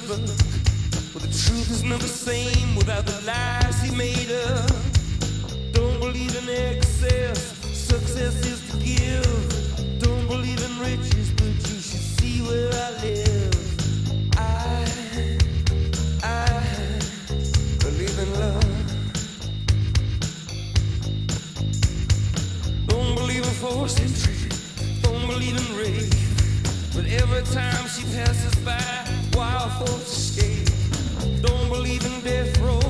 whisper. But the truth is never the same without the lies he made up. Don't believe in excess, success is to give. Don't believe in riches, but you should see where I live. I believe in love. Don't believe in forced entry, don't believe in rape. But every time she passes by, wild thoughts escape. Don't believe in death row,